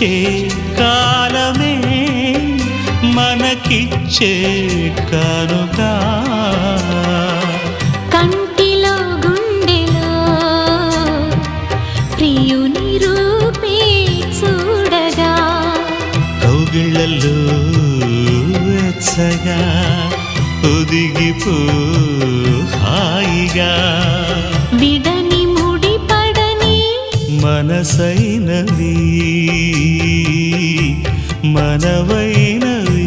వచ్చే కాలమే మనకిచ్చే కానుక కంటిలో గుండెలో ప్రియుని రూపే చూడగా కౌగిళ్ళల్లో వెచ్చగా ఒదిగిపో హాయిగా విడని ముడిపడని మనసైనవి మనవైనవి